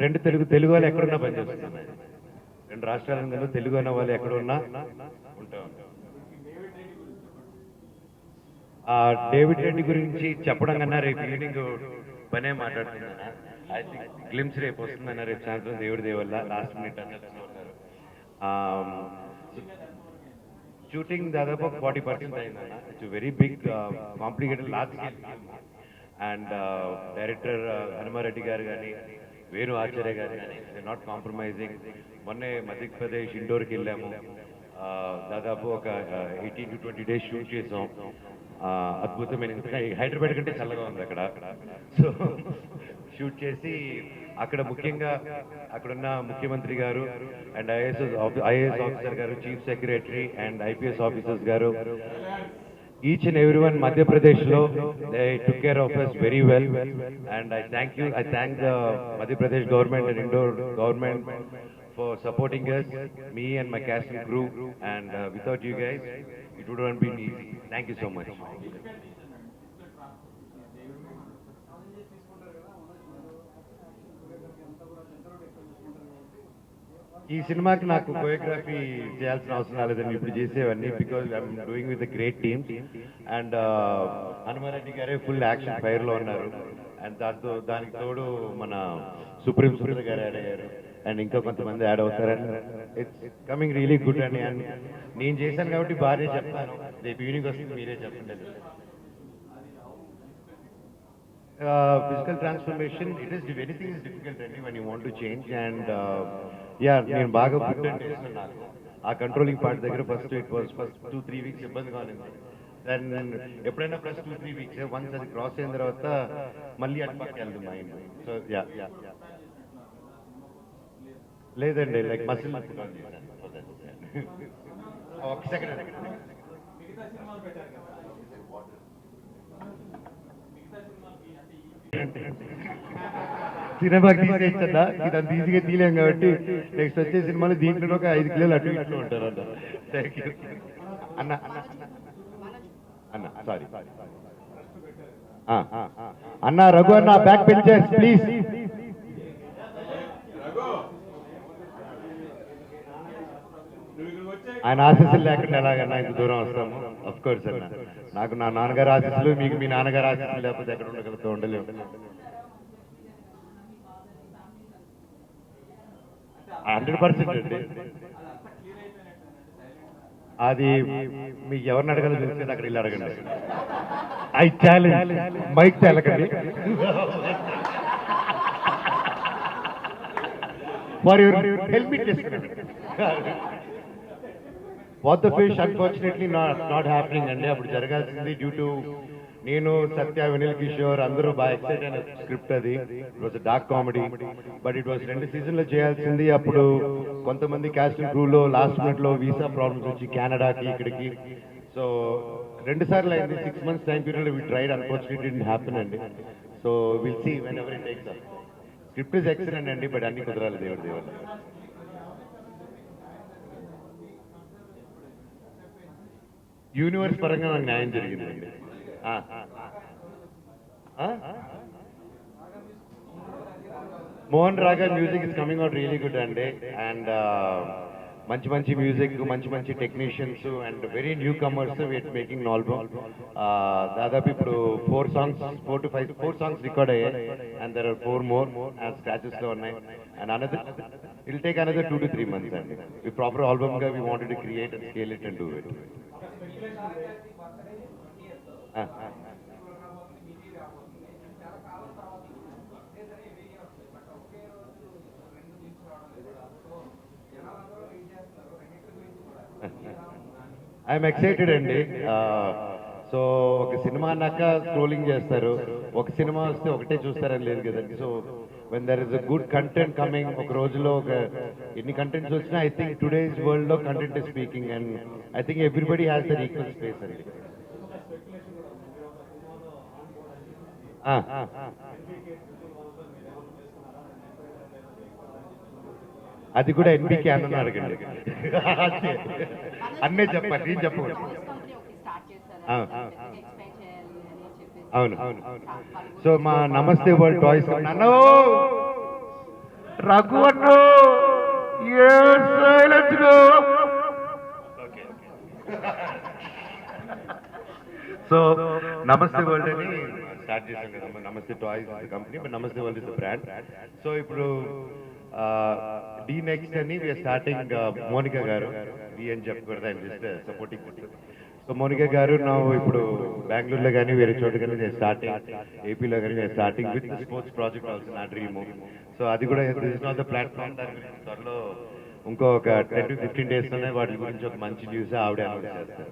రెండు తెలుగు వాళ్ళు ఎక్కడున్నా పనిచేస్తున్నాయి. రెండు రాష్ట్రాలలో తెలుగు అన్న వాళ్ళు ఎక్కడున్నా ఉంటాం. డేవిడ్ రెడ్డి గురించి చెప్పడం కన్నా రేపు ఈవినింగ్ పనే మాట్లాడుతున్నాను. ఐ థింక్ గ్లిమ్స్ రేపు వస్తుందన్న, రేపు సాయంత్రం దేవుడి దేవల్ల లాస్ట్ మినిట్ అన్నట్టు ఉన్నారు. షూటింగ్ దాదాపు 40% అయిందన్న. It's very big complicated large scale and director Hanumareddy గారు కానీ వేణు ఆచార్య గారు కానీ నాట్ కాంప్రమైజింగ్. మొన్నే మధ్యప్రదేశ్ ఇండోర్కి వెళ్ళాము. దాదాపు ఒక 18 to 20 days షూట్ చేసాం. అద్భుతమైన, హైదరాబాద్ కంటే చల్లగా ఉంది అక్కడ. సో షూట్ చేసి అక్కడ ముఖ్యంగా అక్కడున్న ముఖ్యమంత్రి గారు అండ్ ఐఏఎస్ ఆఫీసర్ గారు, chief secretary and IPS officers గారు, each and everyone Madhya Pradesh lo they took care of us very well, and I thank the Madhya Pradesh government and Indore government for supporting us, me and my cast and crew, and without you guys it would not been easy. Thank you so much. ఈ సినిమాకి నాకు choreography చేయాల్సిన అవసరం రాలేదండి ఇప్పుడు చేసేవన్నీ, because I'm doing with great team. And Hanumareddy గారే full action fire లో ఉన్నారు. అండ్ దానికి తోడు మన సుప్రీం సురేష్ గారు యాడ్ అయ్యారు, అండ్ ఇంకా కొంతమంది యాడ్ అవుతారు. And it's coming really good అండి. అండ్ నేను చేశాను కాబట్టి బాగా చెప్తాను, రేపు ఈవినింగ్ వస్తుంది మీరే చెప్పండి. Physical transformation, anything is difficult when you want to change, and నేను బాగా ఫుడ్ అండ్ టేస్ట్ నాకు ఆ కంట్రోలింగ్ పార్ట్ దగ్గర ఫస్ట్ 2-3 weeks ఇబ్బందిగా ఉంది. దెన్ ఎప్పుడైనా ప్లస్ 2-3 weeks వన్స్ అది క్రాస్ అయిన తర్వాత మళ్ళీ అటు పక్కకి వెళ్తుంది మైండ్. సో లేదండి, లైక్ మసిల్ ఒక సెకండ్. సినిమాకి తీసేచ్చా, ఇదంతా ఈజీగా తీయలేం కాబట్టి నెక్స్ట్ వచ్చే సినిమాలు దీంట్లో ఒక 5 కిలోలు అటు ఇట్లు ఉంటారు అంట. థ్యాంక్ యూ అన్న. అన్న సారీ అన్న, రఘు అన్న బ్యాక్ బెంచర్స్ ప్లీజ్. ఆయన ఆశీస్సులు లేకుండా ఎలాగన్నా ఇంత దూరం వస్తాము. అఫ్ కోర్స్ అన్న, నాకు నా నాన్నగారు ఆశీస్సులు, మీకు మీ నాన్నగారు ఆశీస్సులు లేకపోతే ఎక్కడ ఉండగలుగుతూ ఉండలేము. 100% అండి. అది మీకు ఎవరిని అడగాలో తెలిసేది అక్కడ ఇల్లు అడగండి. ఐ ఛాలెంజ్ మైక్ తెలకండి ఫర్ యువర్ హెల్ప్ మీ చేసుకోండి. What the fish unfortunately not happening అండి. అప్పుడు జరగాల్సింది డ్యూ టు నేను, సత్య, వినిల్ కిషోర్ అందరూ బాగా ఎక్సైట్ అయిన స్క్రిప్ట్ అది. It was dark comedy, but it was 2 సీజన్లో చేయాల్సింది. అప్పుడు కొంతమంది క్యాస్ట్ అండ్ క్రూలో లాస్ట్ మినిట్ లో వీసా ప్రాబ్లమ్స్ వచ్చి కెనడాకి ఇక్కడికి, సో 2 సార్లు అయింది. 6 months time period we tried, unfortunately it didn't happen అండి. So will see whenever it takes up. Script is excellent అండి, బట్ అన్ని కుదరాలి దేవుడి దేవుడు. యూనివర్స్ పరంగా నాకు న్యాయం జరిగిందండి. Mohan Raga music is coming out really good అండి. అండ్ మంచి మ్యూజిక్, మంచి technicians and very newcomers with making album. దాదాపు ఇప్పుడు 4 songs రికార్డ్ అయ్యాయి, and there are 4 more scratches లో ఉన్నాయి. And it'll take another 2 to 3 months అండి. ఈ ప్రాపర్ ఆల్బమ్ గా we wanted to create and scale it and do it. I'm excited అండి. So ఒక సినిమా అన్నాక స్క్రోలింగ్ చేస్తారు, ఒక సినిమా వస్తే ఒకటే చూస్తారని లేదు కదండి. So when there is a good content coming, ఒక రోజులో ఒక ఎన్ని కంటెంట్స్ వచ్చినా ఐ థింక్ టుడేస్ వరల్డ్ లో content is speaking, and I think everybody has their equal space అండి. అది కూడా ఎన్బికే అన్న అడగండి. అన్నే చెప్పండి, నేను చెప్పవచ్చు. అవును. సో మా నమస్తే వరల్డ్ టాయ్స్ రఘువన్ను ఏ సైలెన్స్ సో నమస్తే వరల్డ్ అని స్టార్ట్ చేశాం కదా. నమస్తే టాయ్స్ కంపెనీ, బట్ నమస్తే world is the brand. So ఇప్పుడు డి నెక్స్ట్ అని వీఆర్ స్టార్టింగ్. మోనికా గారు డి అని చెప్పకూడదు, ఆయన జస్ట్ సపోర్టింగ్. సో మోనికా గారు నా ఇప్పుడు బెంగళూరులో కానీ వేరే చోట కానీ నేను స్టార్టింగ్, ఏపీలో కానీ నేను starting with sports project also నా డ్రీమ్. సో అది కూడా దిస్ నాట్ ద ప్లాట్ఫామ్. దాని గురించి త్వరలో ఇంకో ఒక 10 to 15 డేస్లోనే వాటి గురించి ఒక మంచి న్యూస్ ఆవిడ అనౌన్స్ చేస్తారు.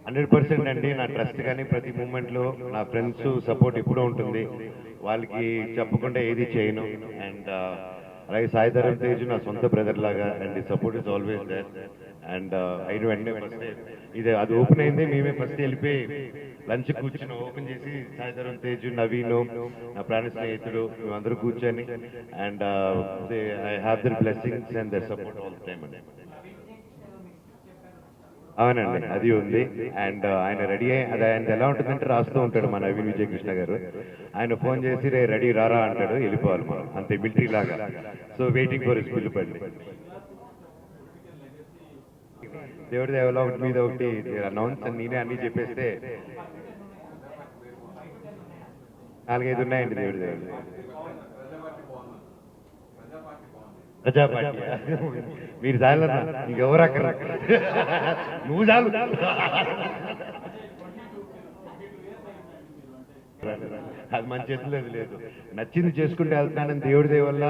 100% అండి. నా ట్రస్ట్ కానీ ప్రతి మూమెంట్లో నా ఫ్రెండ్స్ సపోర్ట్ ఎప్పుడూ ఉంటుంది. వాళ్ళకి చెప్పకుండా ఏది చేయను. అండ్ అలాగే సాయి ధరమ్ తేజ్ నా సొంత బ్రదర్ లాగా, and support is always there. And అయిన వెంటనే ఫస్ట్ ఇది అది ఓపెన్ అయింది, మేమే ఫస్ట్ వెళ్ళిపోయి లంచ్ కూర్చొని ఓపెన్ చేసి సాయి ధరమ్ తేజ్, నవీన్, నా ప్రాణ స్నేహితుడు, మేమందరూ కూర్చొని and I have their blessings and their support all the time అండి. అవునండి, అది ఉంది. అండ్ ఆయన రెడీ అయ్యి అది ఆయన ఎలా ఉంటుందంటే రాస్తూ ఉంటాడు మన నవీన్ విజయ్ కృష్ణ గారు. ఆయన ఫోన్ చేసి రే రెడీ రారా అంటాడు, వెళ్ళిపోవాలి మనం, అంతే మిలిటరీ లాగా. సో వెయిటింగ్ ఫర్ హిస్ పిలుపండి. దేవుడి దేవలో ఒకటి మీద ఒకటి అనౌన్స్ అని నేనే అన్ని చెప్పేస్తే 4-5 ఉన్నాయండి దేవుడి దేవుడు. ప్రజాపార్టీ మీరు చాలన్నా, ఇంకెవరు అక్కడ నువ్వు చాలు. అది మన చేతిలో లేదు. నచ్చింది చేసుకుంటే వెళ్తున్నానని దేవుడి దయ వల్ల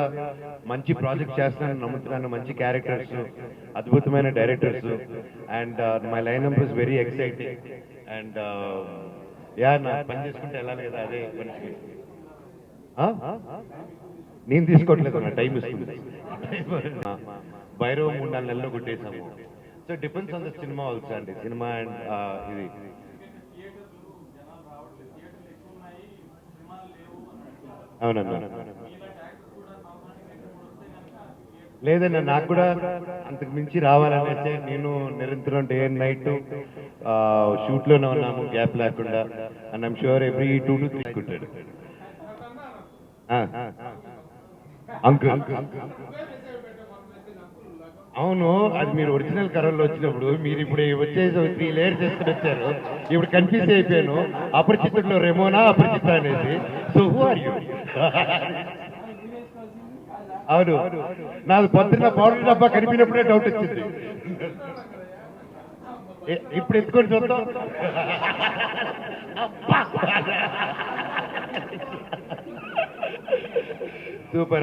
మంచి ప్రాజెక్ట్ చేస్తున్నానని నమ్ముతున్నాను. మంచి క్యారెక్టర్స్, అద్భుతమైన directors, and my line up is very exciting. And yeah నా పని చేసుకుంటే వెళ్ళాలి కదా, అదే మనిషికి. నేను తీసుకోవట్లేదు, నా టైం ఇస్తుంది. భైరవ 3-4 నెలల్లో కొట్టేసాము. So depends on the cinema also అండి. సినిమా అండ్ ఇది అవునన్నా. లేదన్నా, నాకు కూడా అంతకు మించి రావాలనేసి నేను నిరంతరం డే అండ్ నైట్ షూట్లోనే ఉన్నాము, గ్యాప్ లేకుండా. And I'm sure every 2 to 3 ఉంటాడు అంకుల్. అవును, అది మీరు ఒరిజినల్ కరోల్లో వచ్చినప్పుడు మీరు ఇప్పుడు వచ్చేసి 3 layers చేసుకుని వచ్చారు. ఇప్పుడు కన్ఫ్యూజ్ అయిపోయాను. అపరిచితుల్లో రెమోనా అపరిచిత అనేది. So who are you? అవును, నాకు పొద్దున్న పౌడర్ డబ్బా కనిపినప్పుడే డౌట్ వచ్చింది. ఇప్పుడు ఎత్తుకొని చూద్దాం. సూపర్.